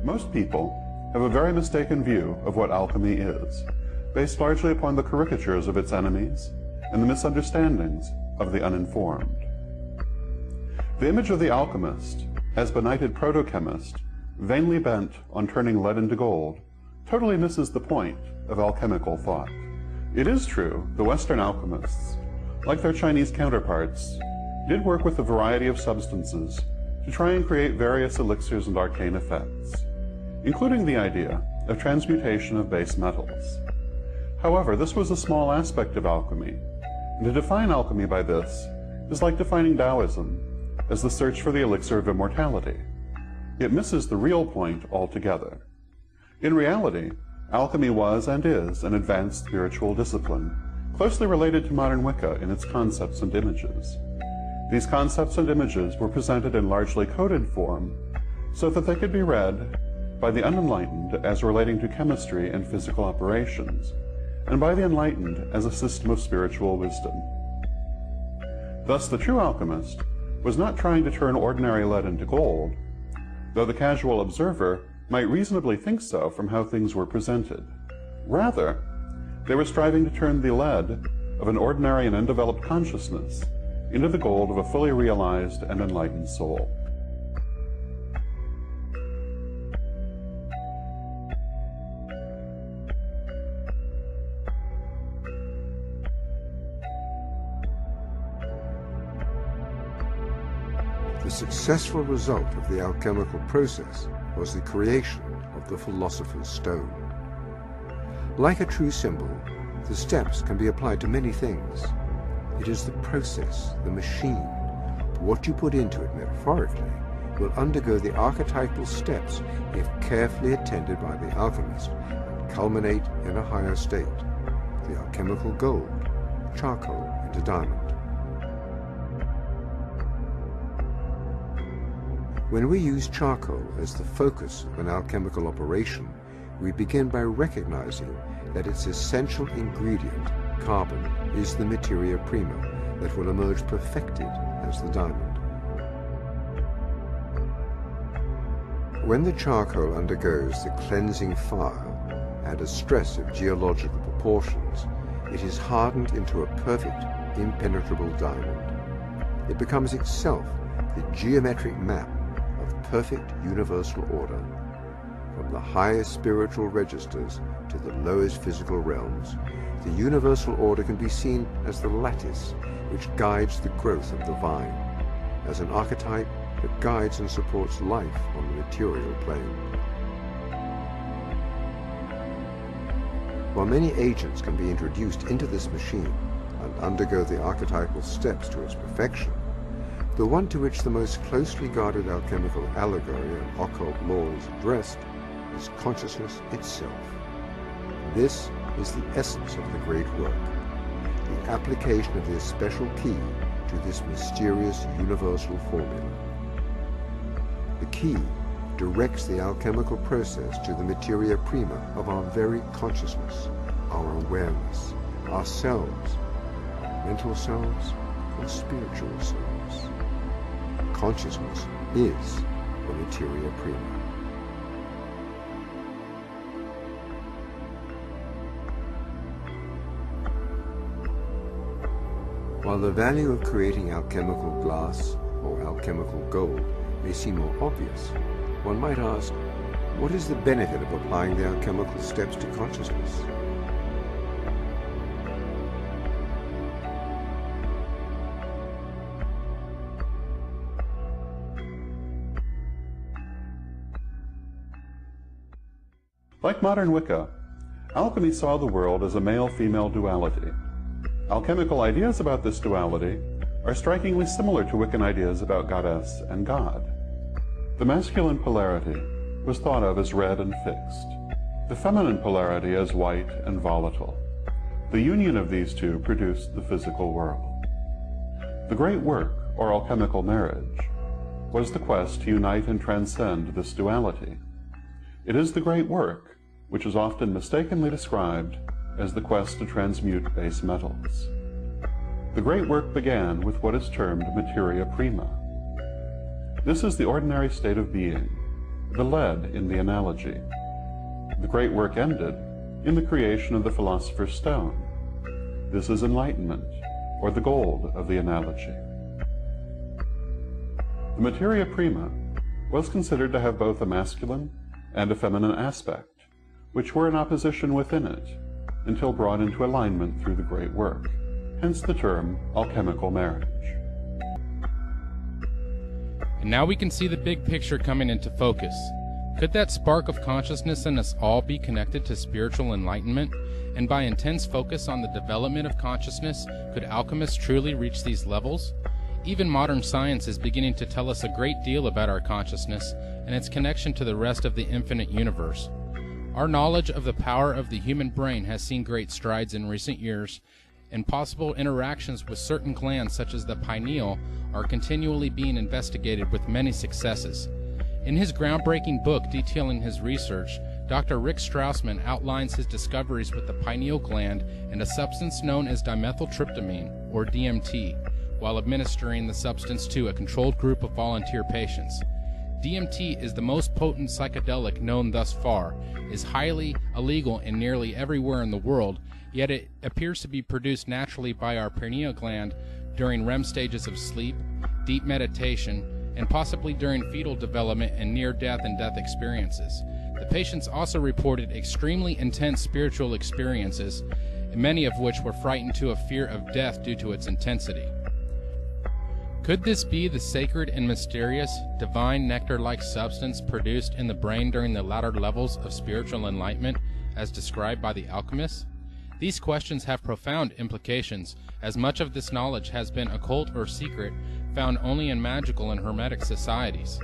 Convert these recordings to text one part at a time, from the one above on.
Most people have a very mistaken view of what alchemy is, based largely upon the caricatures of its enemies and the misunderstandings of the uninformed. The image of the alchemist, as benighted proto-chemist, vainly bent on turning lead into gold, totally misses the point of alchemical thought. It is true the Western alchemists, like their Chinese counterparts, did work with a variety of substances to try and create various elixirs and arcane effects, including the idea of transmutation of base metals. However, this was a small aspect of alchemy, and to define alchemy by this is like defining Taoism as the search for the elixir of immortality. It misses the real point altogether. In reality, alchemy was and is an advanced spiritual discipline, closely related to modern Wicca in its concepts and images. These concepts and images were presented in largely coded form so that they could be read by the unenlightened as relating to chemistry and physical operations, and by the enlightened as a system of spiritual wisdom. Thus, the true alchemist was not trying to turn ordinary lead into gold, though the casual observer might reasonably think so from how things were presented. Rather, they were striving to turn the lead of an ordinary and undeveloped consciousness into the gold of a fully realized and enlightened soul. The successful result of the alchemical process was the creation of the Philosopher's Stone. Like a true symbol, the steps can be applied to many things. It is the process, the machine. What you put into it metaphorically will undergo the archetypal steps if carefully attended by the alchemist and culminate in a higher state, the alchemical gold, charcoal into diamond. When we use charcoal as the focus of an alchemical operation, we begin by recognizing that its essential ingredient, carbon, is the materia prima that will emerge perfected as the diamond. When the charcoal undergoes the cleansing fire and a stress of geological proportions, it is hardened into a perfect, impenetrable diamond. It becomes itself the geometric map of perfect universal order. From the highest spiritual registers to the lowest physical realms, the universal order can be seen as the lattice which guides the growth of the vine, as an archetype that guides and supports life on the material plane. While many agents can be introduced into this machine and undergo the archetypal steps to its perfection, the one to which the most closely guarded alchemical allegory and occult law is addressed is consciousness itself. This is the essence of the great work, the application of this special key to this mysterious universal formula. The key directs the alchemical process to the materia prima of our very consciousness, our awareness, ourselves, mental selves or spiritual selves. Consciousness is the materia prima. While the value of creating alchemical glass or alchemical gold may seem more obvious, one might ask, what is the benefit of applying the alchemical steps to consciousness? Like modern Wicca, alchemy saw the world as a male-female duality. Alchemical ideas about this duality are strikingly similar to Wiccan ideas about goddess and god. The masculine polarity was thought of as red and fixed, the feminine polarity as white and volatile. The union of these two produced the physical world. The great work, or alchemical marriage, was the quest to unite and transcend this duality. It is the great work, which is often mistakenly described as the quest to transmute base metals. The great work began with what is termed materia prima. This is the ordinary state of being, the lead in the analogy. The great work ended in the creation of the philosopher's stone. This is enlightenment, or the gold of the analogy. The materia prima was considered to have both a masculine and a feminine aspect, which were in opposition within it, until brought into alignment through the great work, hence the term alchemical marriage. And now we can see the big picture coming into focus. Could that spark of consciousness in us all be connected to spiritual enlightenment? And by intense focus on the development of consciousness, could alchemists truly reach these levels? Even modern science is beginning to tell us a great deal about our consciousness and its connection to the rest of the infinite universe. Our knowledge of the power of the human brain has seen great strides in recent years, and possible interactions with certain glands such as the pineal are continually being investigated with many successes. In his groundbreaking book detailing his research, Dr. Rick Strassman outlines his discoveries with the pineal gland and a substance known as dimethyltryptamine, or DMT, while administering the substance to a controlled group of volunteer patients. DMT is the most potent psychedelic known thus far, is highly illegal in nearly everywhere in the world, yet it appears to be produced naturally by our pineal gland during REM stages of sleep, deep meditation, and possibly during fetal development and near-death and death experiences. The patients also reported extremely intense spiritual experiences, many of which were frightened to a fear of death due to its intensity. Could this be the sacred and mysterious, divine nectar-like substance produced in the brain during the latter levels of spiritual enlightenment, as described by the alchemists? These questions have profound implications, as much of this knowledge has been occult or secret, found only in magical and hermetic societies.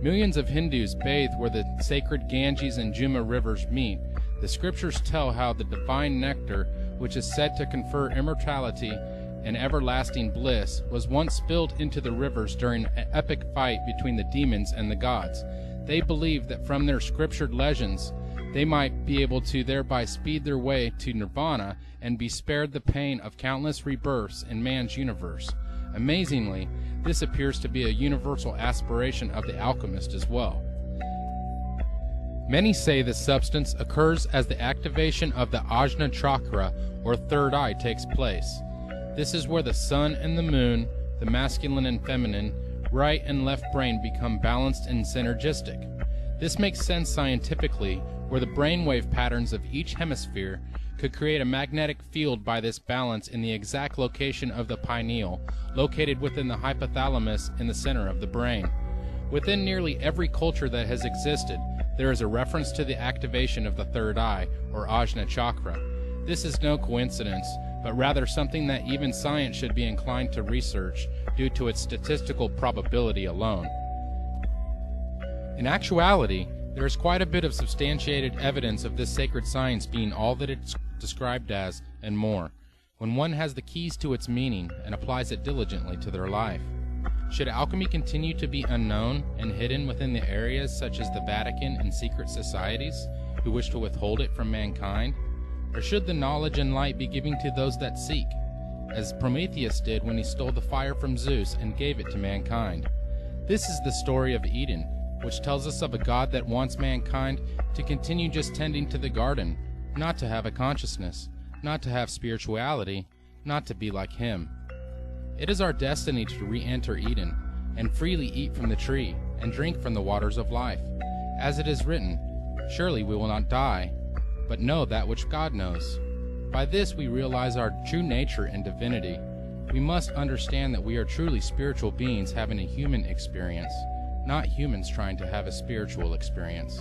Millions of Hindus bathe where the sacred Ganges and Juma rivers meet. The scriptures tell how the divine nectar, which is said to confer immortality and everlasting bliss, was once spilled into the rivers during an epic fight between the demons and the gods. They believed that from their scriptured legends, they might be able to thereby speed their way to nirvana and be spared the pain of countless rebirths in man's universe. Amazingly, this appears to be a universal aspiration of the alchemist as well. Many say this substance occurs as the activation of the Ajna chakra, or third eye, takes place. This is where the sun and the moon, the masculine and feminine, right and left brain become balanced and synergistic. This makes sense scientifically, where the brainwave patterns of each hemisphere could create a magnetic field by this balance in the exact location of the pineal, located within the hypothalamus in the center of the brain. Within nearly every culture that has existed, there is a reference to the activation of the third eye, or Ajna chakra. This is no coincidence, but rather something that even science should be inclined to research due to its statistical probability alone. In actuality, there is quite a bit of substantiated evidence of this sacred science being all that it's described as, and more, when one has the keys to its meaning and applies it diligently to their life. Should alchemy continue to be unknown and hidden within the areas such as the Vatican and secret societies who wish to withhold it from mankind? Or should the knowledge and light be given to those that seek, as Prometheus did when he stole the fire from Zeus and gave it to mankind? This is the story of Eden, which tells us of a God that wants mankind to continue just tending to the garden, not to have a consciousness, not to have spirituality, not to be like Him. It is our destiny to re-enter Eden, and freely eat from the tree, and drink from the waters of life. As it is written, surely we will not die, but know that which God knows. By this we realize our true nature and divinity. We must understand that we are truly spiritual beings having a human experience, not humans trying to have a spiritual experience.